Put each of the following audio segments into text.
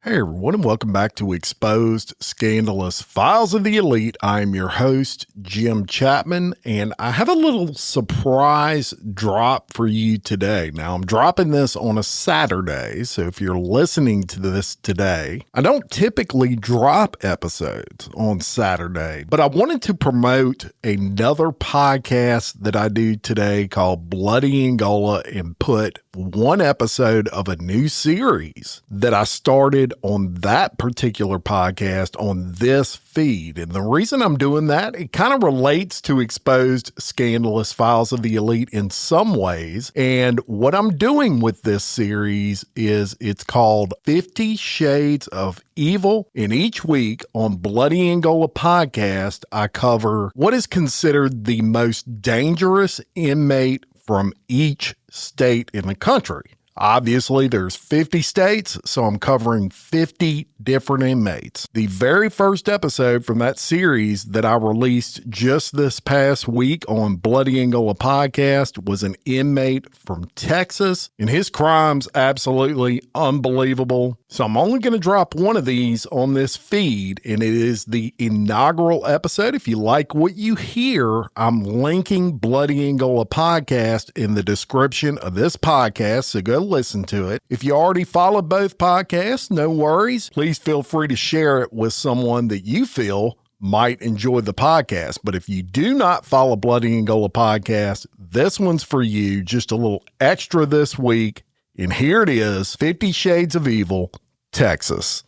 Hey everyone, and welcome back to Exposed Scandalous Files of the Elite. I'm your host, Jim Chapman, and I have a little surprise drop for you today. Now, I'm dropping this on a Saturday, so if you're listening to this today, I don't typically drop episodes on Saturday, but I wanted to promote another podcast that I do today called Bloody Angola and put one episode of a new series that I started on that particular podcast on this feed. And the reason I'm doing that, it kind of relates to Exposed Scandalous Files of the Elite in some ways. And what I'm doing with this series is it's called 50 Shades of Evil. And each week on Bloody Angola Podcast, I cover what is considered the most dangerous inmate from each state in the country. Obviously, there's 50 states, so I'm covering 50 different inmates. The very first episode from that series that I released just this past week on Bloody Angola Podcast was an inmate from Texas, and his crime's absolutely unbelievable. So I'm only going to drop one of these on this feed, and it is the inaugural episode. If you like what you hear, I'm linking Bloody Angola Podcast in the description of this podcast, so go listen to it. If you already follow both podcasts, no worries. Please feel free to share it with someone that you feel might enjoy the podcast. But if you do not follow Bloody Angola Podcast, this one's for you. Just a little extra this week. And here it is, 50 Shades of Evil, Texas.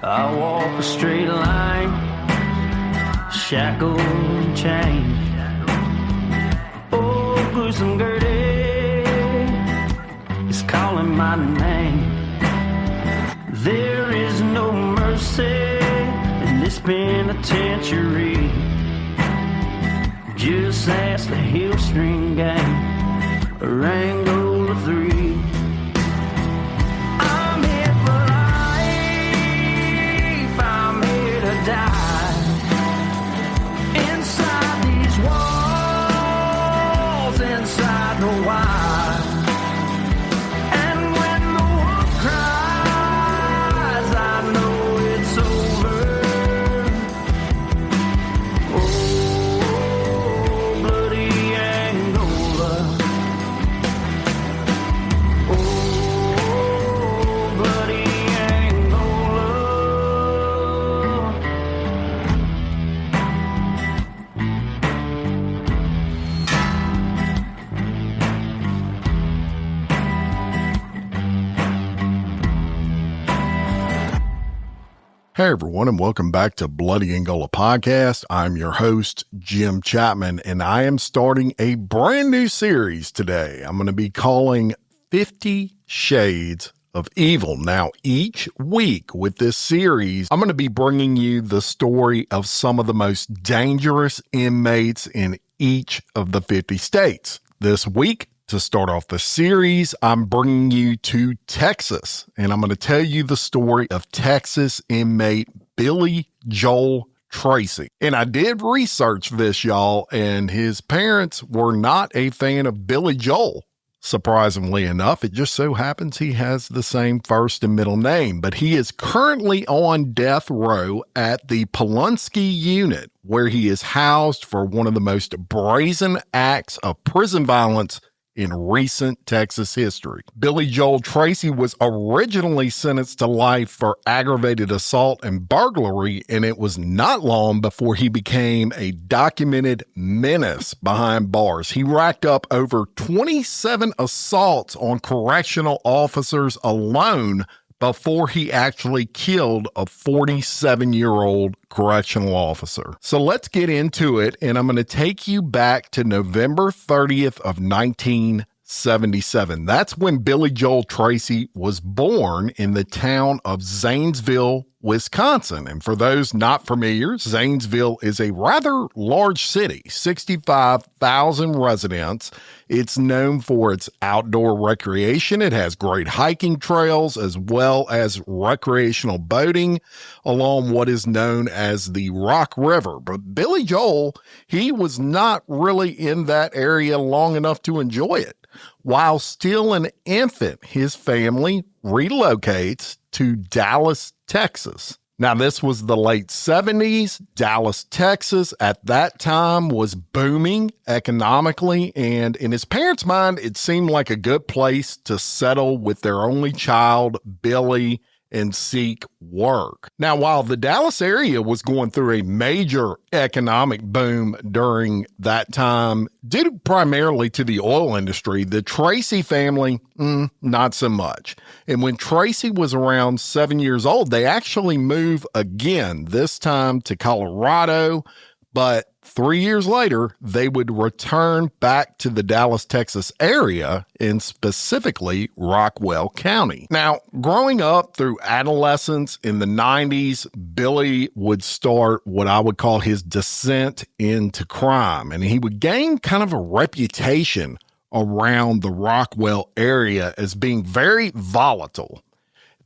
I walk a straight line, shackled and chained. Oh, gruesome Gertie is calling my name. There is no mercy in this penitentiary. Just ask the Hill String Gang, or Angola 3. Inside these walls, inside the wire. And when the wolf cries, I know it's over. Oh, bloody Angola. Oh, bloody Angola. Hey everyone, and welcome back to Bloody Angola Podcast. I'm your host, Jim Chapman, and I am starting a brand new series today. I'm going to be calling 50 Shades of Evil. Now, each week with this series, I'm going to be bringing you the story of some of the most dangerous inmates in each of the 50 states. This week, to start off the series, I'm bringing you to Texas, and I'm going to tell you the story of Texas inmate Billy Joel Tracy. And I did research this, y'all, and his parents were not a fan of Billy Joel. Surprisingly enough, it just so happens he has the same first and middle name, but he is currently on death row at the Pulaski unit, where he is housed for one of the most brazen acts of prison violence in recent Texas history. Billy Joel Tracy was originally sentenced to life for aggravated assault and burglary, and it was not long before he became a documented menace behind bars. He racked up over 27 assaults on correctional officers alone before he actually killed a 47-year-old correctional officer. So let's get into it, and I'm going to take you back to November 30th of 1960. 1977. That's when Billy Joel Tracy was born in the town of Zanesville, Wisconsin. And for those not familiar, Zanesville is a rather large city, 65,000 residents. It's known for its outdoor recreation. It has great hiking trails as well as recreational boating along what is known as the Rock River. But Billy Joel, he was not really in that area long enough to enjoy it. While still an infant, his family relocates to Dallas, Texas. Now, this was the late 70s. Dallas, Texas, at that time was booming economically, and in his parents' mind, it seemed like a good place to settle with their only child, Billy, and seek work. Now, while the Dallas area was going through a major economic boom during that time, due primarily to the oil industry, the Tracy family, not so much. And when Tracy was around 7 years old, they actually moved again, this time to Colorado, but 3 years later, they would return back to the Dallas, Texas area, and specifically Rockwell County. Now, growing up through adolescence in the 90s, Billy would start what I would call his descent into crime, and he would gain kind of a reputation around the Rockwell area as being very volatile.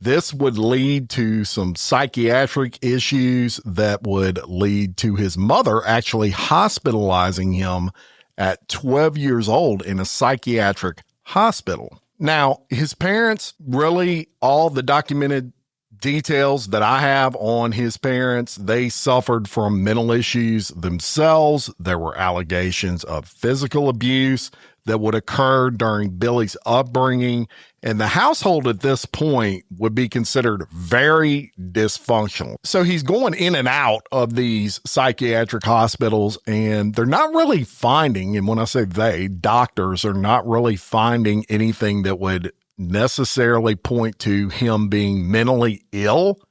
This would lead to some psychiatric issues that would lead to his mother actually hospitalizing him at 12 years old in a psychiatric hospital. Now, his parents, really all the documented details that I have on his parents, they suffered from mental issues themselves. There were allegations of physical abuse that would occur during Billy's upbringing, and the household at this point would be considered very dysfunctional. So he's going in and out of these psychiatric hospitals, and they're not really finding, and when I say they, doctors are not really finding anything that would necessarily point to him being mentally ill.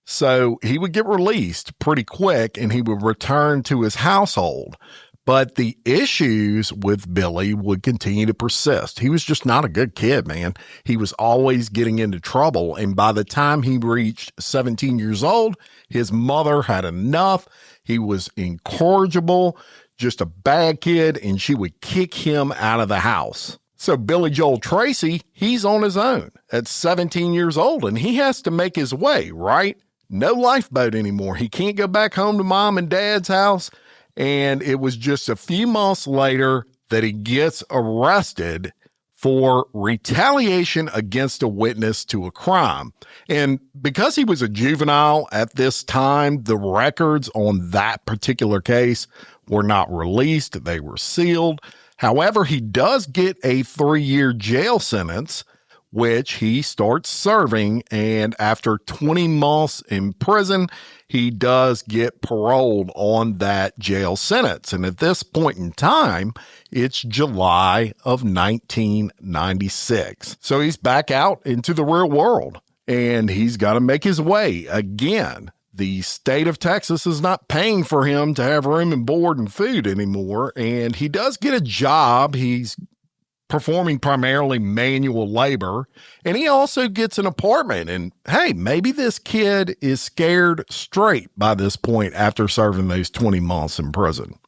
So he would get released pretty quick, and he would return to his household. But the issues with Billy would continue to persist. He was just not a good kid, man. He was always getting into trouble. And by the time he reached 17 years old, his mother had enough. He was incorrigible, just a bad kid, and she would kick him out of the house. So Billy Joel Tracy, he's on his own at 17 years old, and he has to make his way, right? No lifeboat anymore. He can't go back home to mom and dad's house. And it was just a few months later that he gets arrested for retaliation against a witness to a crime. And because he was a juvenile at this time, the records on that particular case were not released. They were sealed. However, he does get a 3-year jail sentence, which he starts serving. And after 20 months in prison, he does get paroled on that jail sentence. And at this point in time, it's July of 1996. So he's back out into the real world, and he's got to make his way again. The state of Texas is not paying for him to have room and board and food anymore. And he does get a job. He's performing primarily manual labor, and he also gets an apartment. And hey, maybe this kid is scared straight by this point after serving those 20 months in prison.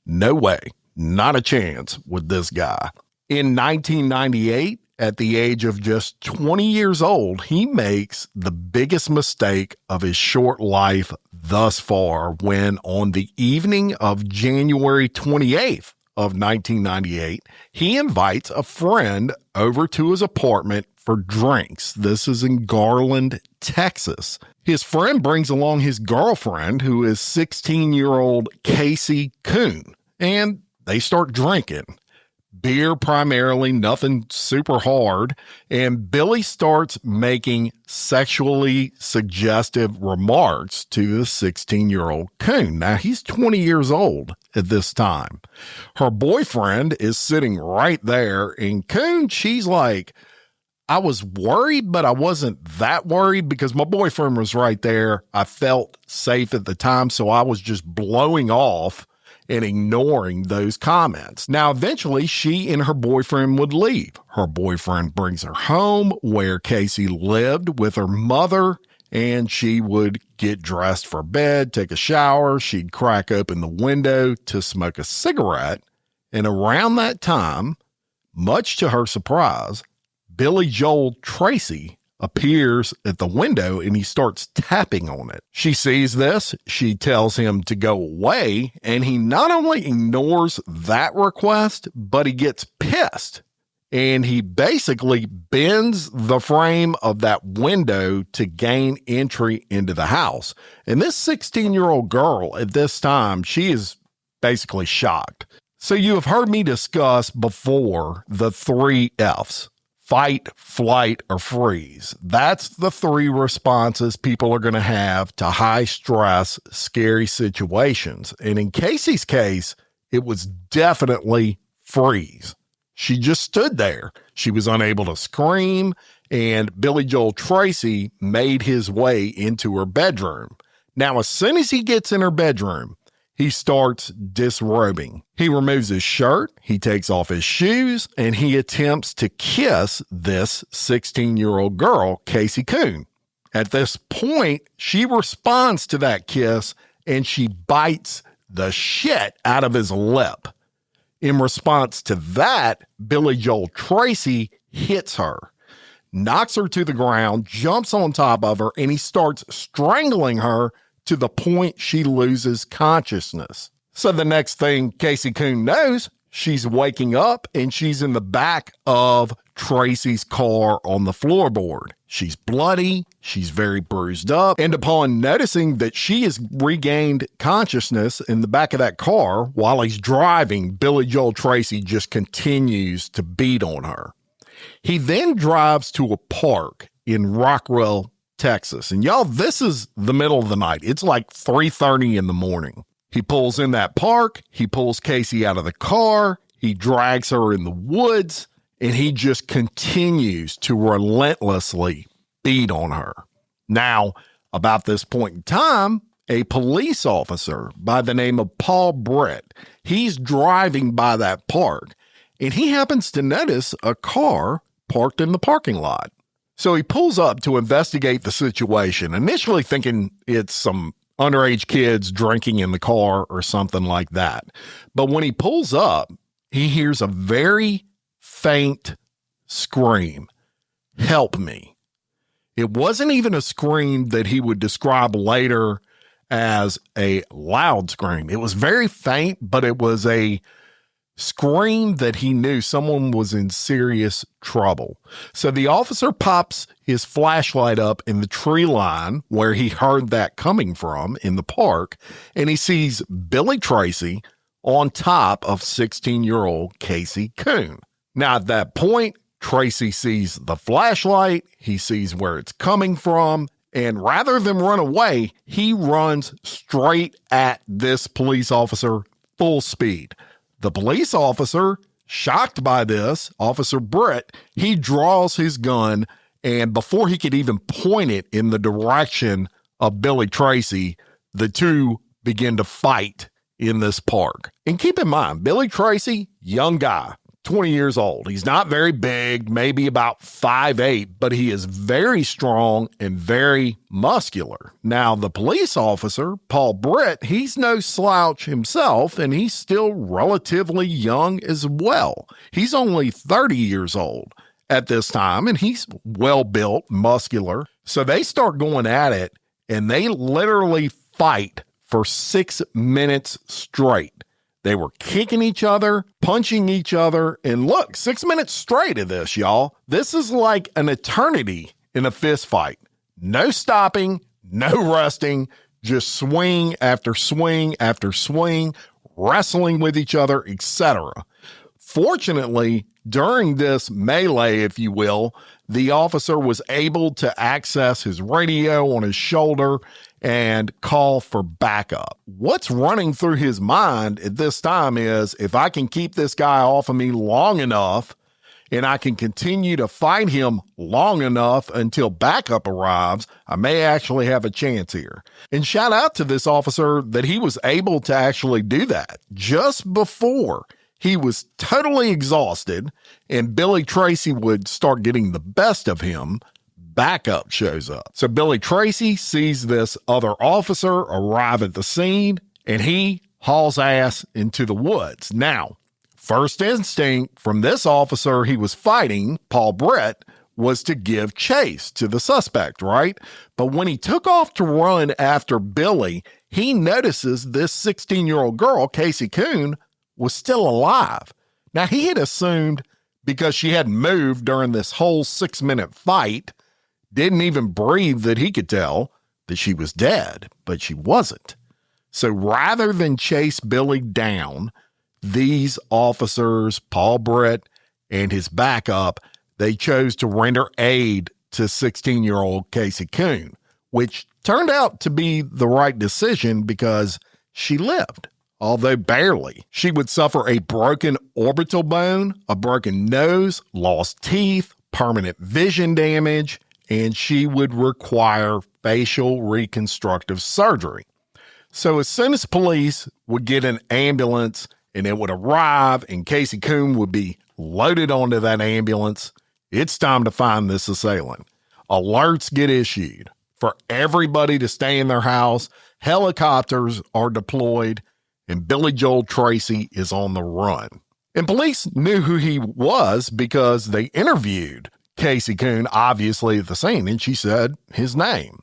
No way, not a chance with this guy. In 1998, at the age of just 20 years old, he makes the biggest mistake of his short life thus far when on the evening of January 28th, of 1998, he invites a friend over to his apartment for drinks. This is in Garland, Texas. His friend brings along his girlfriend, who is 16-year-old Casey Kuhn, and they start drinking. Beer primarily, nothing super hard, and Billy starts making sexually suggestive remarks to the 16-year-old Kuhn. Now, he's 20 years old at this time. Her boyfriend is sitting right there, and Kuhn, she's like, I was worried, but I wasn't that worried because my boyfriend was right there. I felt safe at the time, so I was just blowing off and ignoring those comments. Now, eventually, she and her boyfriend would leave. Her boyfriend brings her home where Casey lived with her mother, and she would get dressed for bed, take a shower. She'd crack open the window to smoke a cigarette. And around that time, much to her surprise, Billy Joel Tracy appears at the window and he starts tapping on it. She sees this, she tells him to go away, and he not only ignores that request, but he gets pissed. And he basically bends the frame of that window to gain entry into the house. And this 16-year-old girl at this time, she is basically shocked. So you have heard me discuss before the 3 F's. Fight, flight, or freeze. That's the 3 responses people are going to have to high-stress, scary situations. And in Casey's case, it was definitely freeze. She just stood there. She was unable to scream, and Billy Joel Tracy made his way into her bedroom. Now, as soon as he gets in her bedroom, he starts disrobing. He removes his shirt, he takes off his shoes, and he attempts to kiss this 16-year-old girl, Casey Coon. At this point, she responds to that kiss, and she bites the shit out of his lip. In response to that, Billy Joel Tracy hits her, knocks her to the ground, jumps on top of her, and he starts strangling her to the point she loses consciousness. So the next thing Casey Coon knows, she's waking up and she's in the back of Tracy's car on the floorboard. She's bloody, she's very bruised up, and upon noticing that she has regained consciousness in the back of that car while he's driving, Billy Joel Tracy just continues to beat on her. He then drives to a park in Rockwell, Texas. And y'all, this is the middle of the night. It's like 3:30 in the morning. He pulls in that park. He pulls Casey out of the car. He drags her in the woods, and he just continues to relentlessly beat on her. Now, about this point in time, a police officer by the name of Paul Britt, he's driving by that park, and he happens to notice a car parked in the parking lot. So he pulls up to investigate the situation, initially thinking it's some underage kids drinking in the car or something like that. But when he pulls up, he hears a very faint scream, "Help me." It wasn't even a scream that he would describe later as a loud scream. It was very faint, but it was a scream that he knew someone was in serious trouble. So the officer pops his flashlight up in the tree line where he heard that coming from in the park, and he sees Billy Tracy on top of 16-year-old Casey Coon. Now, at that point, Tracy sees the flashlight, he sees where it's coming from, and rather than run away, he runs straight at this police officer full speed. The police officer, shocked by this, Officer Britt, he draws his gun, and before he could even point it in the direction of Billy Tracy, the two begin to fight in this park. And keep in mind, Billy Tracy, young guy, 20 years old. He's not very big, maybe about 5'8", but he is very strong and very muscular. Now, the police officer, Paul Britt, he's no slouch himself, and he's still relatively young as well. He's only 30 years old at this time, and he's well-built, muscular. So they start going at it, and they literally fight for 6 minutes straight. They were kicking each other, punching each other, and look, 6 minutes straight of this, y'all. This is like an eternity in a fist fight. No stopping, no resting, just swing after swing after swing, wrestling with each other, etc. Fortunately, during this melee, if you will, the officer was able to access his radio on his shoulder and call for backup. What's running through his mind at this time is, if I can keep this guy off of me long enough and I can continue to fight him long enough until backup arrives, I may actually have a chance here. And shout out to this officer that he was able to actually do that just before he was totally exhausted and Billy Tracy would start getting the best of him. Backup shows up. So Billy Tracy sees this other officer arrive at the scene and he hauls ass into the woods. Now, first instinct from this officer he was fighting, Paul Brett, was to give chase to the suspect, right? But when he took off to run after Billy, he notices this 16-year-old girl, Casey Coon, was still alive. Now, he had assumed because she hadn't moved during this whole 6-minute fight, didn't even breathe, that he could tell that she was dead, but she wasn't. So rather than chase Billy down, these officers, Paul Brett and his backup, they chose to render aid to 16-year-old Casey Coon, which turned out to be the right decision because she lived, although barely. She would suffer a broken orbital bone, a broken nose, lost teeth, permanent vision damage, and she would require facial reconstructive surgery. So as soon as police would get an ambulance and it would arrive and Casey Coon would be loaded onto that ambulance, it's time to find this assailant. Alerts get issued for everybody to stay in their house. Helicopters are deployed and Billy Joel Tracy is on the run. And police knew who he was because they interviewed Casey Coon, obviously at the scene, and she said his name.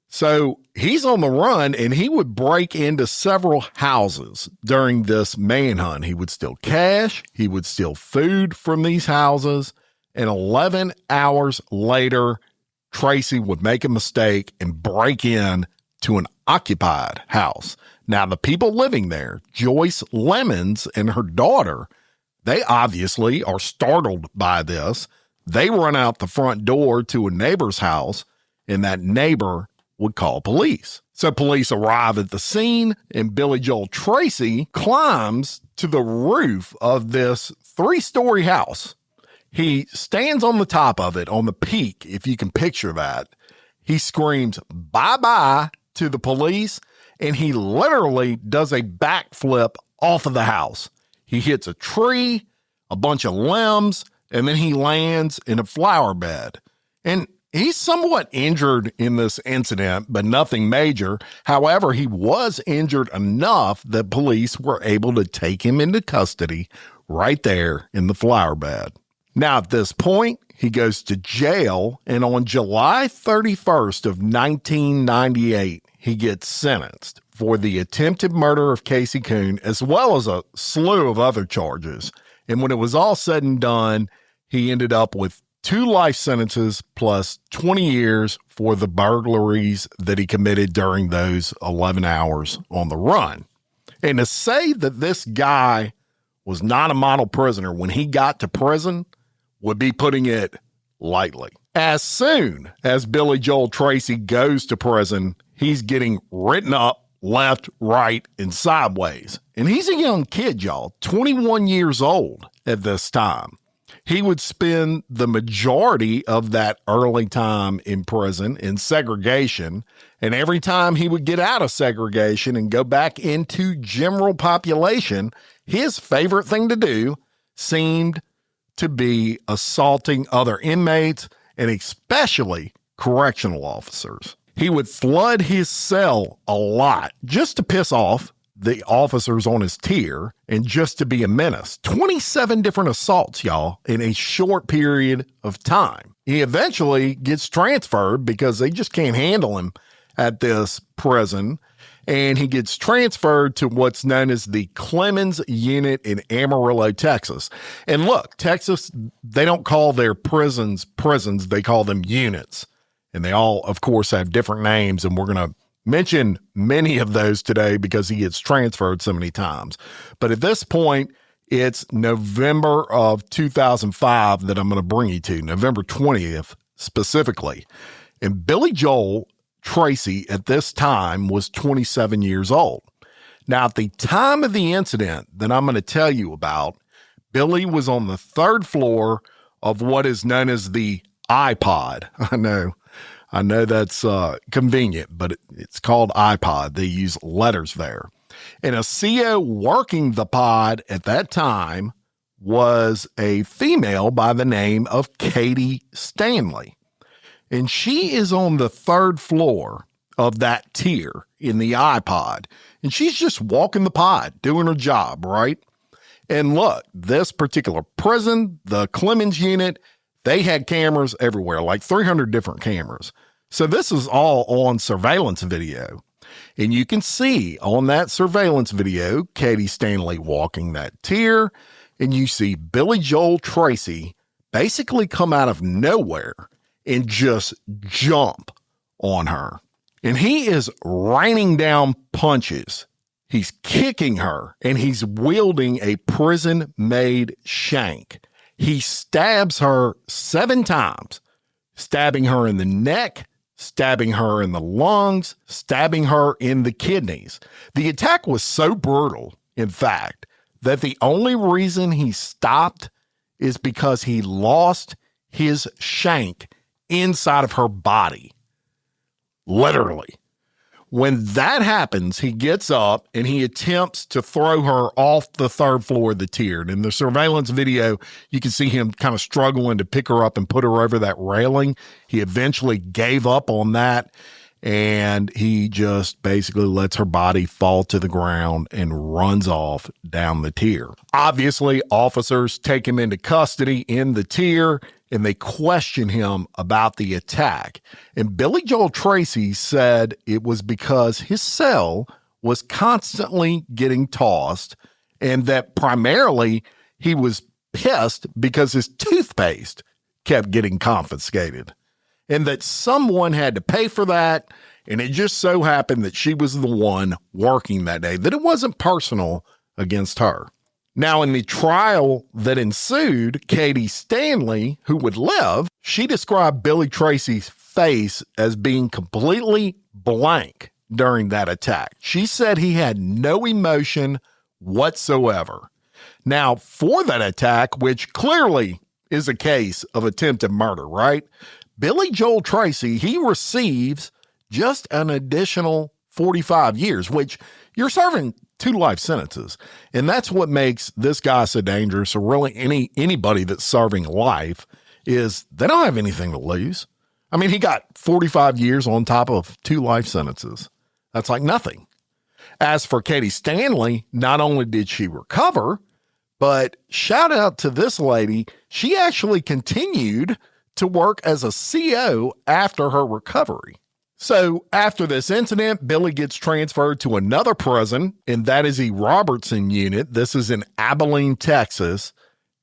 So he's on the run and he would break into several houses during this manhunt. He would steal cash. He would steal food from these houses. And 11 hours later, Tracy would make a mistake and break in to an occupied house. Now, the people living there, Joyce Lemons and her daughter, they obviously are startled by this. They run out the front door to a neighbor's house, and that neighbor would call police. So police arrive at the scene, and Billy Joel Tracy climbs to the roof of this 3-story house. He stands on the top of it, on the peak, if you can picture that. He screams, "Bye-bye," to the police, and he literally does a backflip off of the house. He hits a tree, a bunch of limbs, and then he lands in a flower bed. And he's somewhat injured in this incident, but nothing major. However, he was injured enough that police were able to take him into custody right there in the flower bed. Now, at this point, he goes to jail, and on July 31st of 1998, he gets sentenced for the attempted murder of Casey Coon, as well as a slew of other charges. And when it was all said and done, he ended up with 2 life sentences plus 20 years for the burglaries that he committed during those 11 hours on the run. And to say that this guy was not a model prisoner when he got to prison would be putting it lightly. As soon as Billy Joel Tracy goes to prison, he's getting written up left, right, and sideways. And he's a young kid, y'all, 21 years old at this time. He would spend the majority of that early time in prison in segregation. And every time he would get out of segregation and go back into general population, his favorite thing to do seemed to be assaulting other inmates and especially correctional officers. He would flood his cell a lot just to piss off the officers on his tier and just to be a menace. 27 different assaults, y'all, in a short period of time. He eventually gets transferred because they just can't handle him at this prison. And he gets transferred to what's known as the Clemens Unit in Amarillo, Texas. And look, Texas, they don't call their prisons, they call them units. And they all, of course, have different names. And we're going to mention many of those today because he gets transferred so many times. But at this point, it's November of 2005 that I'm going to bring you to, November 20th specifically. And Billy Joel Tracy at this time was 27 years old. Now, at the time of the incident that I'm going to tell you about, Billy was on the 3rd floor of what is known as the iPod. I know that's convenient, but it's called iPod. They use letters there. And a CO working the pod at that time was a female by the name of Katie Stanley. And she is on the third floor of that tier in the iPod. And she's just walking the pod, doing her job, right? And look, this particular prison, the Clemens unit, they had cameras everywhere, like 300 different cameras. So this is all on surveillance video. And you can see on that surveillance video, Katie Stanley walking that tier, and you see Billy Joel Tracy basically come out of nowhere and just jump on her. And he is raining down punches. He's kicking her, and he's wielding a prison-made shank. He stabs her 7 times, stabbing her in the neck, stabbing her in the lungs, stabbing her in the kidneys. The attack was so brutal, in fact, that the only reason he stopped is because he lost his shank inside of her body. Literally. When that happens, he gets up and he attempts to throw her off the third floor of the tier. And in the surveillance video, you can see him kind of struggling to pick her up and put her over that railing. He eventually gave up on that, and he just basically lets her body fall to the ground and runs off down the tier. Obviously, officers take him into custody in the tier, and they question him about the attack. And Billy Joel Tracy said it was because his cell was constantly getting tossed, and that primarily he was pissed because his toothpaste kept getting confiscated, and that someone had to pay for that. And it just so happened that she was the one working that day, that it wasn't personal against her. Now, in the trial that ensued, Katie Stanley, who would live, she described Billy Tracy's face as being completely blank during that attack. She said he had no emotion whatsoever. Now, for that attack, which clearly is a case of attempted murder, right? Billy Joel Tracy, he receives just an additional 45 years, which you're serving 2 life sentences. And that's what makes this guy so dangerous. So really anybody that's serving life is they don't have anything to lose. I mean, he got 45 years on top of 2 life sentences. That's like nothing. As for Katie Stanley, not only did she recover, but shout out to this lady, she actually continued to work as a CO after her recovery. So after this incident, Billy gets transferred to another prison, and that is the Robertson unit. This is in Abilene, Texas.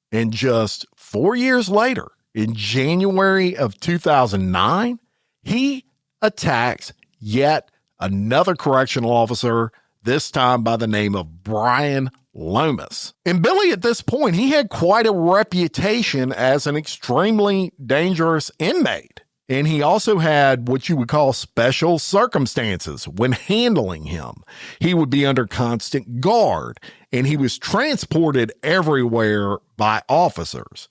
And just 4 years later, in January of 2009, he attacks yet another correctional officer, this time by the name of Brian Lomas. And Billy, at this point, he had quite a reputation as an extremely dangerous inmate. And he also had what you would call special circumstances when handling him. He would be under constant guard, and he was transported everywhere by officers.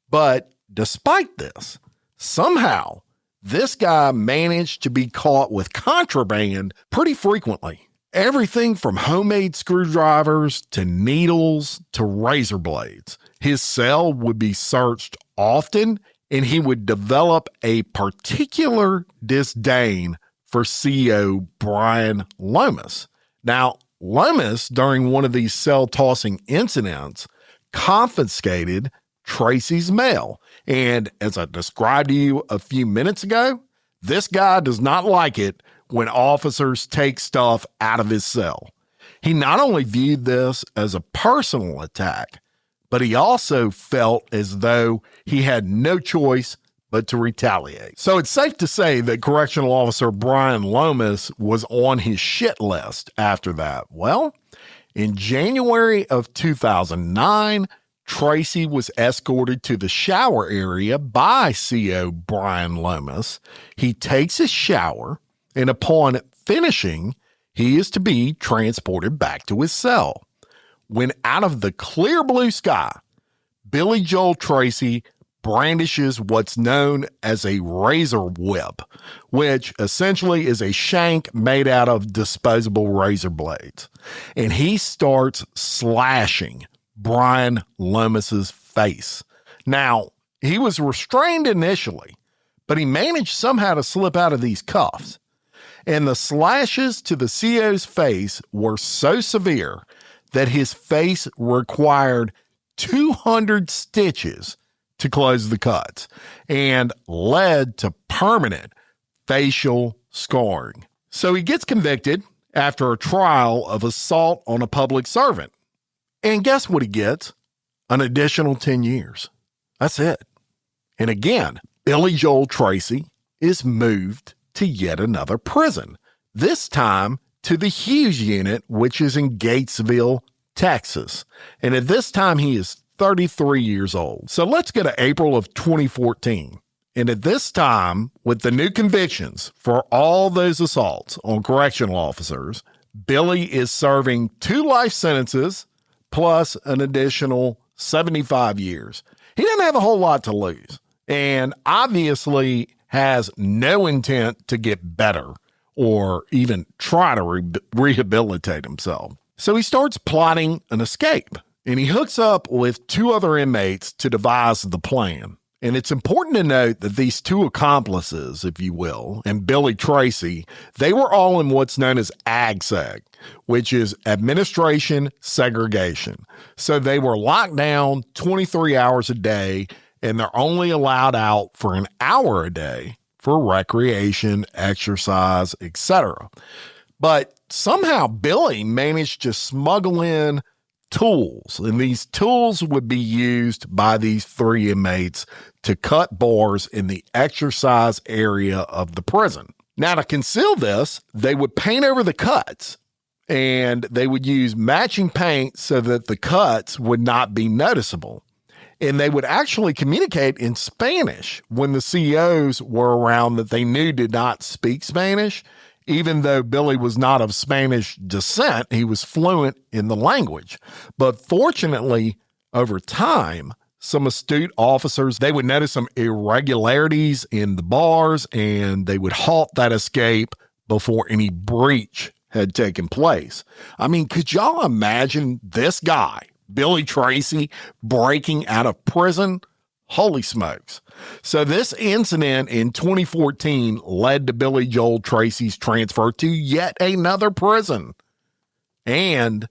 But despite this, somehow this guy managed to be caught with contraband pretty frequently. Everything from homemade screwdrivers to needles to razor blades. His cell would be searched often, and he would develop a particular disdain for CO Brian Lomas. Now, Lomas, during one of these cell tossing incidents, confiscated Tracy's mail. And as I described to you a few minutes ago, this guy does not like it when officers take stuff out of his cell. He not only viewed this as a personal attack, but he also felt as though he had no choice but to retaliate. So it's safe to say that Correctional Officer Brian Lomas was on his shit list after that. Well, in January of 2009, Tracy was escorted to the shower area by CO Brian Lomas. He takes a shower, and upon finishing, he is to be transported back to his cell. When out of the clear blue sky, Billy Joel Tracy brandishes what's known as a razor whip, which essentially is a shank made out of disposable razor blades. And he starts slashing Brian Lomas's face. Now, he was restrained initially, but he managed somehow to slip out of these cuffs. And the slashes to the CO's face were so severe that his face required 200 stitches to close the cuts and led to permanent facial scarring. So he gets convicted after a trial of assault on a public servant. And guess what he gets? An additional 10 years. That's it. And again, Billy Joel Tracy is moved to yet another prison, this time to the Hughes unit, which is in Gatesville, Texas. And at this time, he is 33 years old. So let's go to April of 2014. And at this time, with the new convictions for all those assaults on correctional officers, Billy is serving 2 life sentences plus an additional 75 years. He doesn't have a whole lot to lose, and obviously has no intent to get better or even try to rehabilitate himself. So he starts plotting an escape, and he hooks up with 2 other inmates to devise the plan. And it's important to note that these 2 accomplices, if you will, and Billy Tracy, they were all in what's known as AGSEG, which is administration segregation. So they were locked down 23 hours a day, and they're only allowed out for an hour a day for recreation, exercise, etc. But somehow Billy managed to smuggle in tools, and these tools would be used by these 3 inmates to cut bars in the exercise area of the prison. Now, to conceal this, they would paint over the cuts, and they would use matching paint so that the cuts would not be noticeable. And they would actually communicate in Spanish when the COs were around that they knew did not speak Spanish. Even though Billy was not of Spanish descent, he was fluent in the language. But fortunately, over time, some astute officers, they would notice some irregularities in the bars, and they would halt that escape before any breach had taken place. I mean, could y'all imagine this guy, Billy Tracy, breaking out of prison? Holy smokes. So this incident in 2014 led to Billy Joel Tracy's transfer to yet another prison. And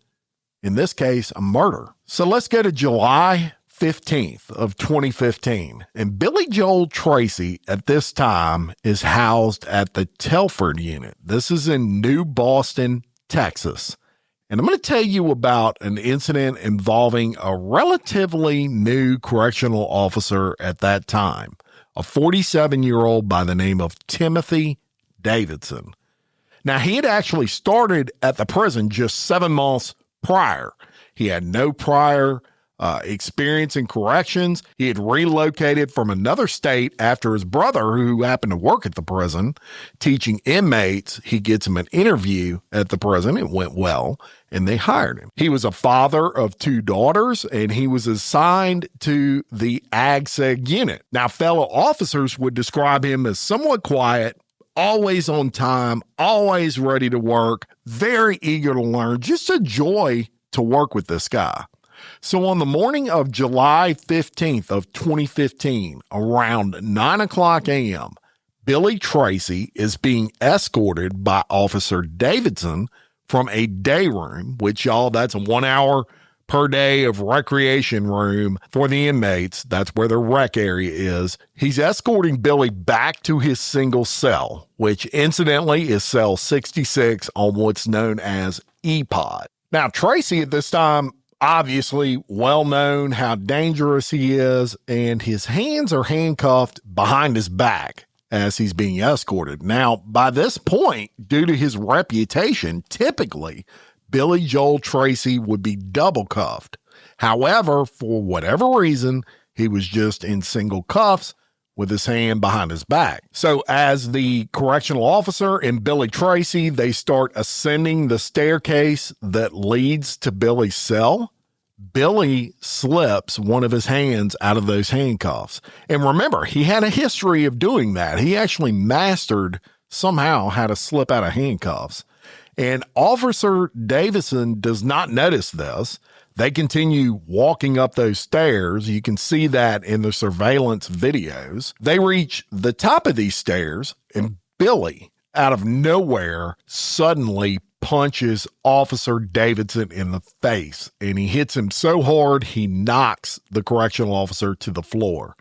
in this case, a murder. So let's go to July 15th of 2015. And Billy Joel Tracy at this time is housed at the Telford unit. This is in New Boston, Texas. And I'm going to tell you about an incident involving a relatively new correctional officer at that time, a 47-year-old by the name of Timothy Davidson. Now, he had actually started at the prison just 7 months prior. He had no prior experience in corrections. He had relocated from another state after his brother, who happened to work at the prison, teaching inmates. He gets him an interview at the prison. It went well, and they hired him. He was a father of 2 daughters, and he was assigned to the AGSEG unit. Now, fellow officers would describe him as somewhat quiet, always on time, always ready to work, very eager to learn, just a joy to work with this guy. So on the morning of July 15th of 2015, around 9 o'clock a.m., Billy Tracy is being escorted by Officer Davidson from a day room, which, y'all, that's a 1 hour per day of recreation room for the inmates. That's where the rec area is. He's escorting Billy back to his single cell, which incidentally is cell 66 on what's known as E-Pod. Now, Tracy at this time, obviously well known how dangerous he is, and his hands are handcuffed behind his back as he's being escorted. Now, by this point, due to his reputation, typically Billy Joel Tracy would be double cuffed. However, for whatever reason, he was just in single cuffs with his hand behind his back. So as the correctional officer and Billy Tracy, they start ascending the staircase that leads to Billy's cell. Billy slips one of his hands out of those handcuffs. And remember, he had a history of doing that. He actually mastered somehow how to slip out of handcuffs. And Officer Davidson does not notice this. They continue walking up those stairs. You can see that in the surveillance videos. They reach the top of these stairs, and Billy, out of nowhere, suddenly punches Officer Davidson in the face, and he hits him so hard he knocks the correctional officer to the floor.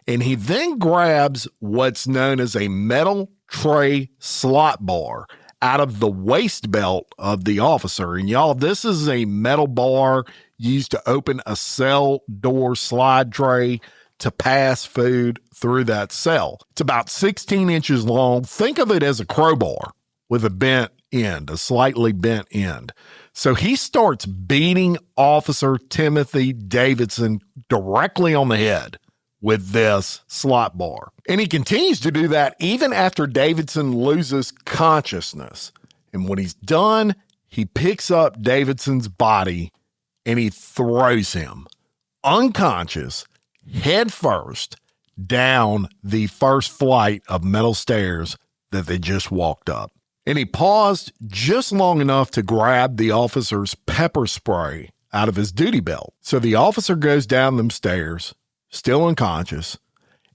And he then grabs what's known as a metal tray slot bar out of the waist belt of the officer. And y'all, this is a metal bar used to open a cell door slide tray to pass food through that cell. It's about 16 inches long. Think of it as a crowbar with a bent end, a slightly bent end. So he starts beating Officer Timothy Davidson directly on the head with this slot bar. And he continues to do that even after Davidson loses consciousness. And when he's done, he picks up Davidson's body and he throws him unconscious, head first, down the first flight of metal stairs that they just walked up. And he paused just long enough to grab the officer's pepper spray out of his duty belt. So the officer goes down them stairs, still unconscious,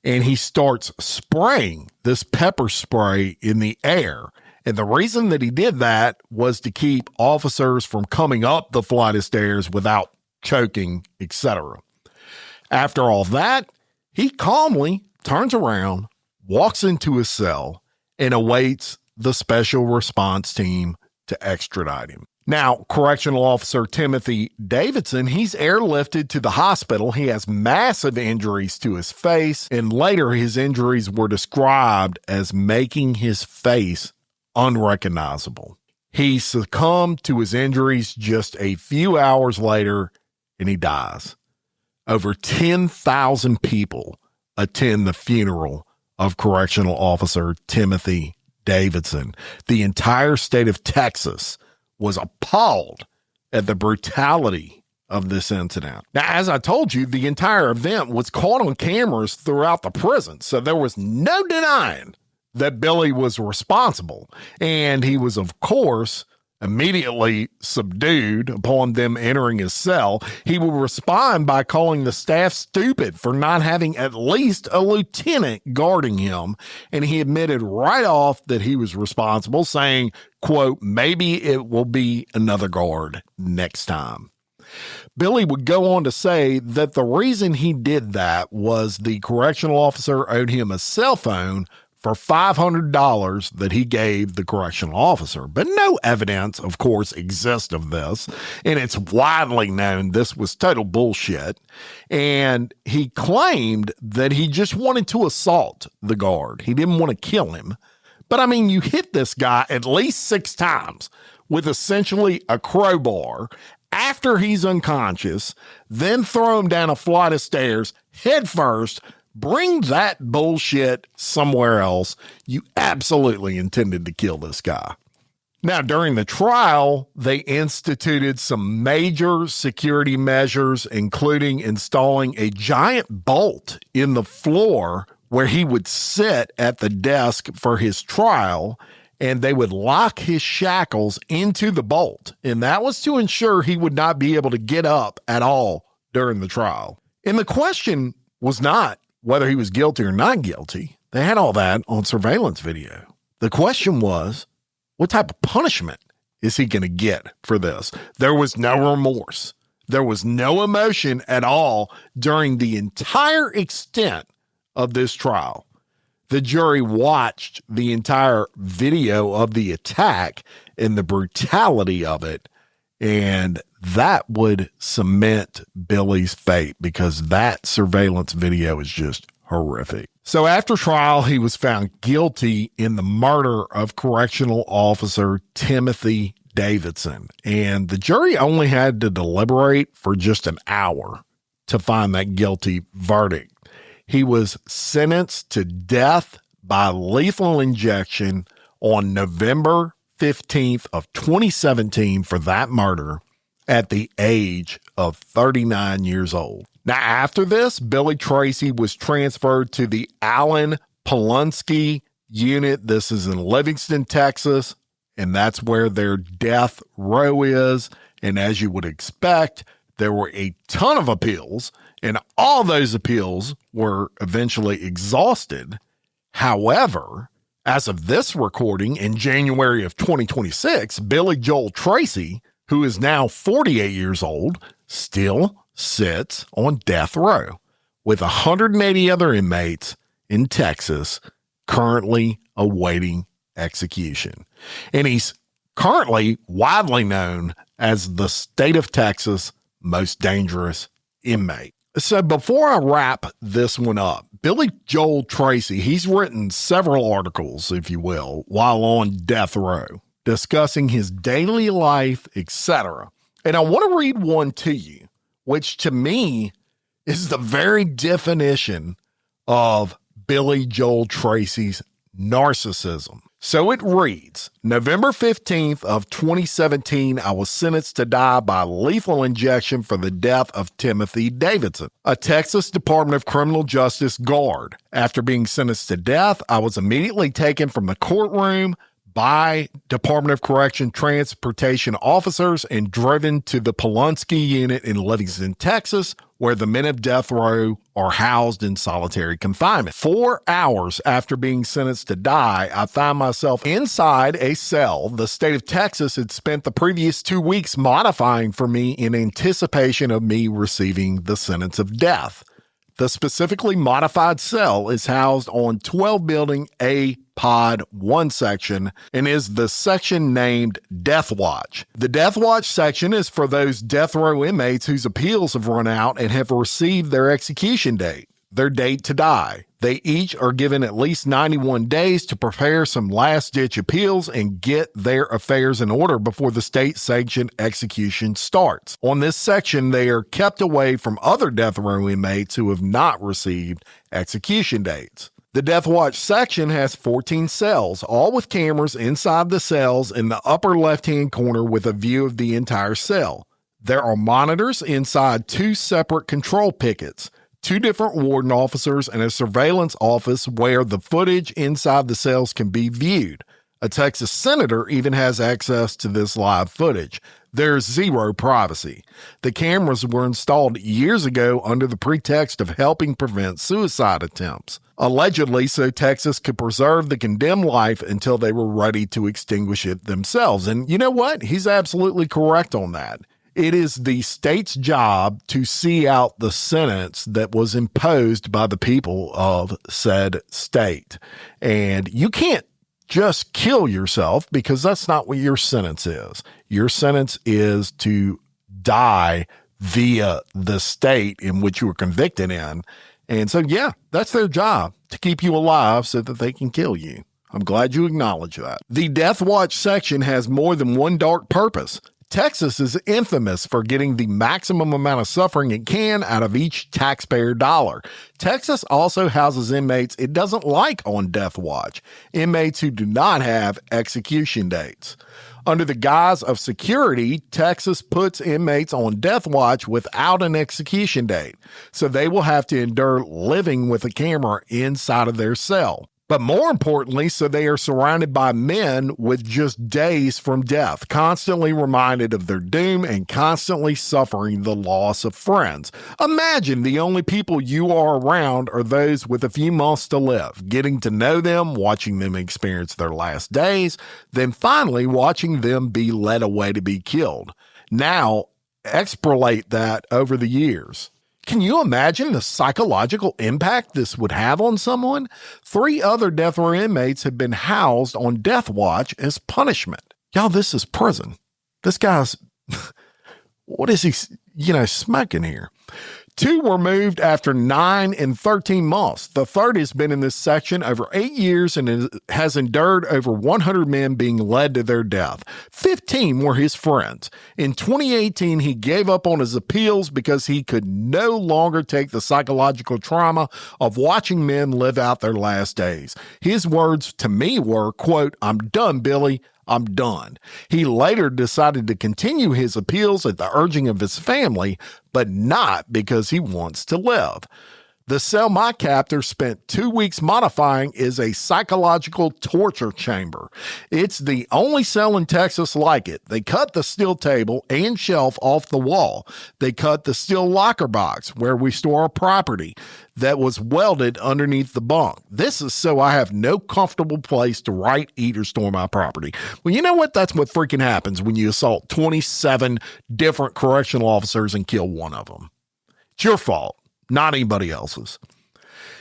and he starts spraying this pepper spray in the air. And the reason that he did that was to keep officers from coming up the flight of stairs without choking, etc. After all that, he calmly turns around, walks into his cell, and awaits the special response team to extradite him. Now, Correctional Officer Timothy Davidson, he's airlifted to the hospital. He has massive injuries to his face, and later his injuries were described as making his face unrecognizable. He succumbed to his injuries just a few hours later, and he dies. Over 10,000 people attend the funeral of Correctional Officer Timothy Davidson. The entire state of Texas was appalled at the brutality of this incident. Now, as I told you, the entire event was caught on cameras throughout the prison, so there was no denying that Billy was responsible. And he was, of course, immediately subdued upon them entering his cell. He would respond by calling the staff stupid for not having at least a lieutenant guarding him. And he admitted right off that he was responsible, saying, quote, "Maybe it will be another guard next time." Billy would go on to say that the reason he did that was the correctional officer owed him a cell phone for $500 that he gave the correctional officer. But no evidence, of course, exists of this, and it's widely known this was total bullshit. And he claimed that he just wanted to assault the guard. He didn't want to kill him. But I mean, you hit this guy at least 6 times with essentially a crowbar after he's unconscious, then throw him down a flight of stairs head first. Bring that bullshit somewhere else. You absolutely intended to kill this guy. Now, during the trial, they instituted some major security measures, including installing a giant bolt in the floor where he would sit at the desk for his trial, and they would lock his shackles into the bolt. And that was to ensure he would not be able to get up at all during the trial. And the question was not whether he was guilty or not guilty. They had all that on surveillance video. The question was, what type of punishment is he going to get for this? There was no remorse. There was no emotion at all during the entire extent of this trial. The jury watched the entire video of the attack and the brutality of it, and that would cement Billy's fate because that surveillance video is just horrific. So after trial, he was found guilty in the murder of Correctional Officer Timothy Davidson, and the jury only had to deliberate for just an hour to find that guilty verdict. He was sentenced to death by lethal injection on November 15th of 2017 for that murder at the age of 39 years old. Now, after this, Billy Tracy was transferred to the Allen Polunsky unit. This is in Livingston, Texas, and that's where their death row is. And as you would expect, there were a ton of appeals, and all those appeals were eventually exhausted. However, as of this recording in January of 2026, Billy Joel Tracy, who is now 48 years old, still sits on death row with 180 other inmates in Texas currently awaiting execution. And he's currently widely known as the state of Texas most dangerous inmate. So before I wrap this one up, Billy Joel Tracy, he's written several articles, if you will, while on death row, discussing his daily life, etc. And I want to read one to you, which to me is the very definition of Billy Joel Tracy's narcissism. So it reads, November 15th of 2017, I was sentenced to die by lethal injection for the death of Timothy Davidson, a Texas Department of Criminal Justice guard. After being sentenced to death, I was immediately taken from the courtroom by Department of Correction transportation officers and driven to the Polunsky unit in Livingston, Texas, where the men of death row are housed in solitary confinement. 4 hours after being sentenced to die, I found myself inside a cell the state of Texas had spent the previous 2 weeks modifying for me in anticipation of me receiving the sentence of death. The specifically modified cell is housed on 12 building A Pod 1 section and is the section named Death Watch. The Death Watch section is for those death row inmates whose appeals have run out and have received their execution date, their date to die. They each are given at least 91 days to prepare some last-ditch appeals and get their affairs in order before the state-sanctioned execution starts. On this section, they are kept away from other death row inmates who have not received execution dates. The Death Watch section has 14 cells, all with cameras inside the cells in the upper left-hand corner with a view of the entire cell. There are monitors inside 2 separate control pickets, 2 different warden officers, and a surveillance office where the footage inside the cells can be viewed. A Texas senator even has access to this live footage. There's zero privacy. The cameras were installed years ago under the pretext of helping prevent suicide attempts, allegedly so Texas could preserve the condemned life until they were ready to extinguish it themselves. And you know what? He's absolutely correct on that. It is the state's job to see out the sentence that was imposed by the people of said state. And you can't just kill yourself because that's not what your sentence is. Your sentence is to die via the state in which you were convicted in. And so, yeah, that's their job, to keep you alive so that they can kill you. I'm glad you acknowledge that. The Death Watch section has more than one dark purpose. Texas is infamous for getting the maximum amount of suffering it can out of each taxpayer dollar. Texas also houses inmates it doesn't like on death watch, inmates who do not have execution dates. Under the guise of security, Texas puts inmates on death watch without an execution date, so they will have to endure living with a camera inside of their cell. But more importantly, so they are surrounded by men with just days from death, constantly reminded of their doom and constantly suffering the loss of friends. Imagine the only people you are around are those with a few months to live, getting to know them, watching them experience their last days, then finally watching them be led away to be killed. Now, extrapolate that over the years. Can you imagine the psychological impact this would have on someone? 3 other death row inmates have been housed on death watch as punishment. Y'all, this is prison. This guy's, what is he, smoking here? 2 were moved after 9 and 13 months. The third has been in this section over 8 years and has endured over 100 men being led to their death. 15 were his friends. In 2018, he gave up on his appeals because he could no longer take the psychological trauma of watching men live out their last days. His words to me were, quote, "I'm done, Billy. I'm done. He later decided to continue his appeals at the urging of his family, but not because he wants to live. The cell my captor spent 2 weeks modifying is a psychological torture chamber. It's the only cell in Texas like it. They cut the steel table and shelf off the wall. They cut the steel locker box where we store our property that was welded underneath the bunk. This is so I have no comfortable place to write, eat, or store my property. Well, you know what? That's what freaking happens when you assault 27 different correctional officers and kill one of them. It's your fault, not anybody else's.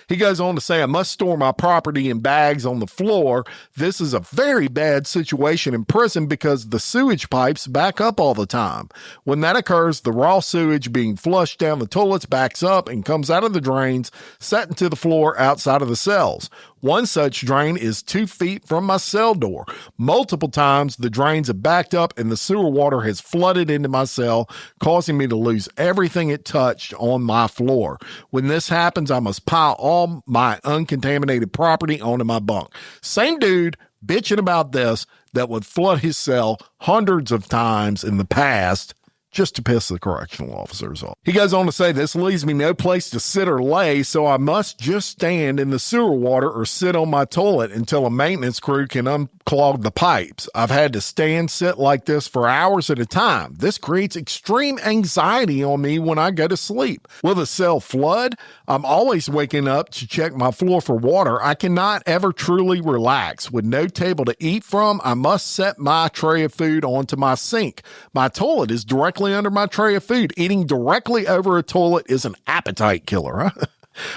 He goes on to say, I must store my property in bags on the floor. This is a very bad situation in prison because the sewage pipes back up all the time. When that occurs, the raw sewage being flushed down the toilets backs up and comes out of the drains, set into the floor outside of the cells. One such drain is 2 feet from my cell door. Multiple times, the drains have backed up and the sewer water has flooded into my cell, causing me to lose everything it touched on my floor. When this happens, I must pile all my uncontaminated property onto my bunk. Same dude bitching about this that would flood his cell hundreds of times in the past just to piss the correctional officers off. He goes on to say, this leaves me no place to sit or lay, so I must just stand in the sewer water or sit on my toilet until a maintenance crew can unclog the pipes. I've had to sit like this for hours at a time. This creates extreme anxiety on me when I go to sleep. Will the cell flood? I'm always waking up to check my floor for water. I cannot ever truly relax. With no table to eat from, I must set my tray of food onto my sink. My toilet is directly under my tray of food. Eating directly over a toilet is an appetite killer. Huh?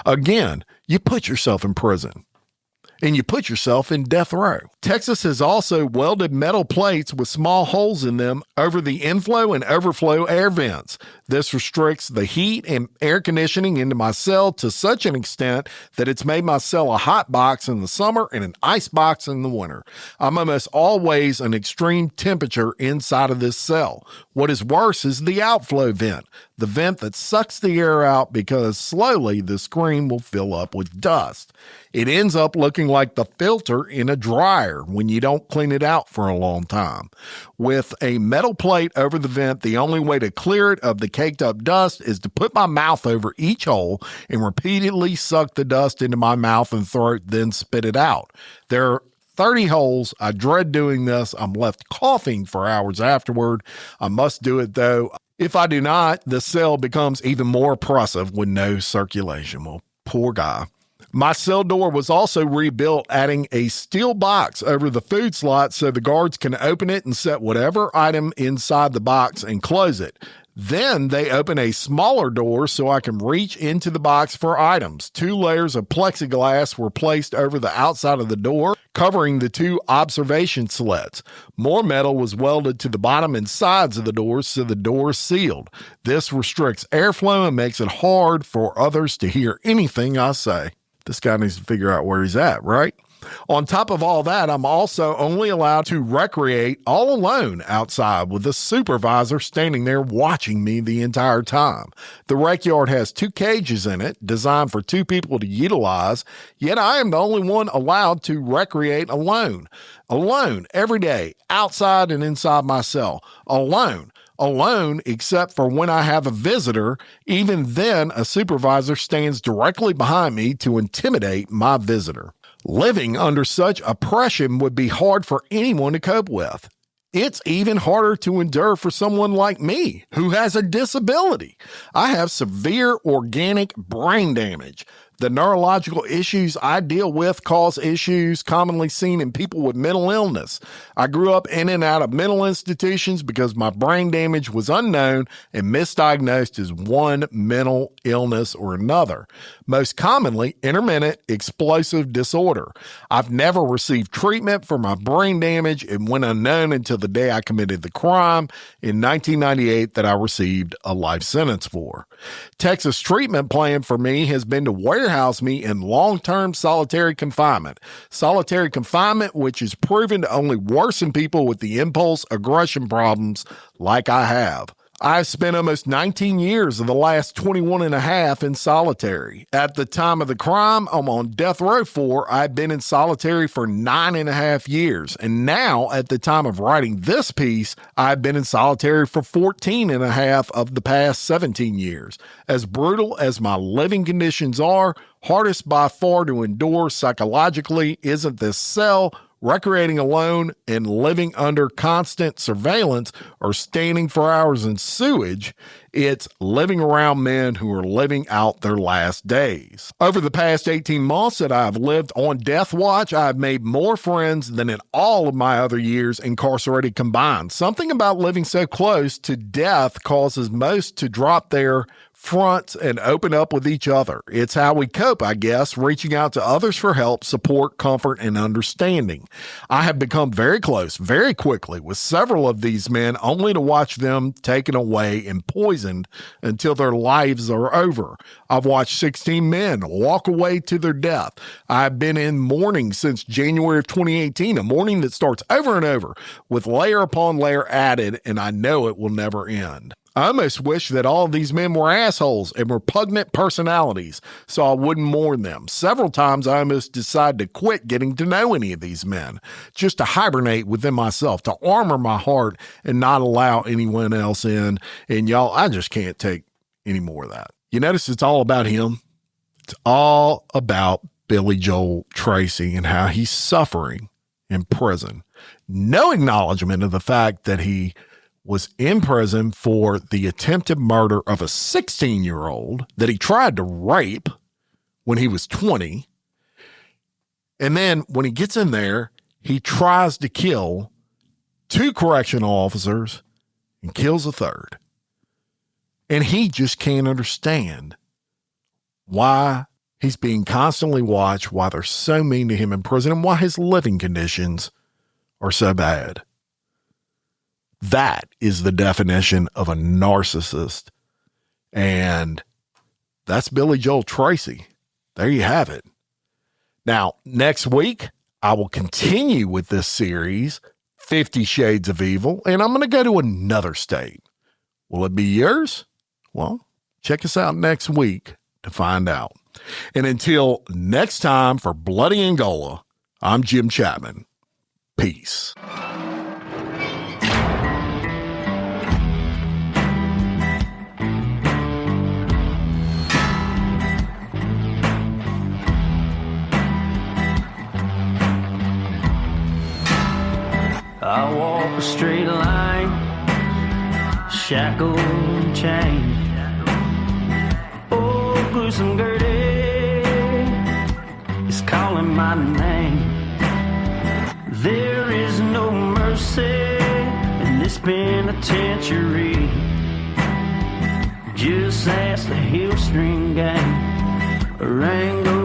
Again, you put yourself in prison. And you put yourself in death row. Texas has also welded metal plates with small holes in them over the inflow and overflow air vents. This restricts the heat and air conditioning into my cell to such an extent that it's made my cell a hot box in the summer and an ice box in the winter. I'm almost always an extreme temperature inside of this cell. What is worse is the outflow vent, the vent that sucks the air out because slowly the screen will fill up with dust. It ends up looking like the filter in a dryer when you don't clean it out for a long time. With a metal plate over the vent, the only way to clear it of the caked up dust is to put my mouth over each hole and repeatedly suck the dust into my mouth and throat, then spit it out. There are 30 holes. I dread doing this. I'm left coughing for hours afterward. I must do it though. If I do not, the cell becomes even more oppressive with no circulation. Well, poor guy. My cell door was also rebuilt, adding a steel box over the food slot so the guards can open it and set whatever item inside the box and close it. Then they open a smaller door so I can reach into the box for items. 2 layers of plexiglass were placed over the outside of the door, covering the 2 observation slits. More metal was welded to the bottom and sides of the door so the door is sealed. This restricts airflow and makes it hard for others to hear anything I say. This guy needs to figure out where he's at, right? On top of all that, I'm also only allowed to recreate all alone outside with the supervisor standing there watching me the entire time. The rec yard has 2 cages in it, designed for 2 people to utilize, yet I am the only one allowed to recreate alone. Alone, every day, outside and inside my cell. Alone, except for when I have a visitor. Even then, a supervisor stands directly behind me to intimidate my visitor. Living under such oppression would be hard for anyone to cope with. It's even harder to endure for someone like me, who has a disability. I have severe organic brain damage. The neurological issues I deal with cause issues commonly seen in people with mental illness. I grew up in and out of mental institutions because my brain damage was unknown and misdiagnosed as one mental illness or another. Most commonly, intermittent explosive disorder. I've never received treatment for my brain damage and went unknown until the day I committed the crime in 1998 that I received a life sentence for. Texas' treatment plan for me has been to warehouse me in long-term solitary confinement. Solitary confinement, which is proven to only worsen people with the impulse aggression problems like I have. I've spent almost 19 years of the last 21 and a half in solitary. At the time of the crime I'm on death row for, I've been in solitary for 9.5 years. And now, at the time of writing this piece, I've been in solitary for 14 and a half of the past 17 years. As brutal as my living conditions are, hardest by far to endure psychologically isn't this cell, recreating alone, and living under constant surveillance or standing for hours in sewage. It's living around men who are living out their last days. Over the past 18 months that I've lived on death watch, I've made more friends than in all of my other years incarcerated combined. Something about living so close to death causes most to drop their fronts and open up with each other. It's how we cope, I guess, reaching out to others for help, support, comfort, and understanding. I have become very close very quickly with several of these men, only to watch them taken away and poisoned until their lives are over. I've watched 16 men walk away to their death. I've been in mourning since January of 2018, a mourning that starts over and over with layer upon layer added, and I know it will never end. I almost wish that all of these men were assholes and repugnant personalities, so I wouldn't mourn them. Several times I almost decided to quit getting to know any of these men, just to hibernate within myself, to armor my heart and not allow anyone else in. And y'all, I just can't take any more of that. You notice it's all about him. It's all about Billy Joel Tracy and how he's suffering in prison. No acknowledgement of the fact that he was in prison for the attempted murder of a 16-year-old that he tried to rape when he was 20. And then when he gets in there, he tries to kill 2 correctional officers and kills a third. And he just can't understand why he's being constantly watched, why they're so mean to him in prison, and why his living conditions are so bad. That is the definition of a narcissist. And that's Billy Joel Tracy. There you have it. Now, next week, I will continue with this series, 50 Shades of Evil, and I'm going to go to another state. Will it be yours? Well, check us out next week to find out. And until next time, for Bloody Angola, I'm Jim Chapman. Peace. I walk a straight line, shackled and chained. Oh, gruesome Gertie is calling my name. There is no mercy in this penitentiary. Just ask the Hill String Gang, Rango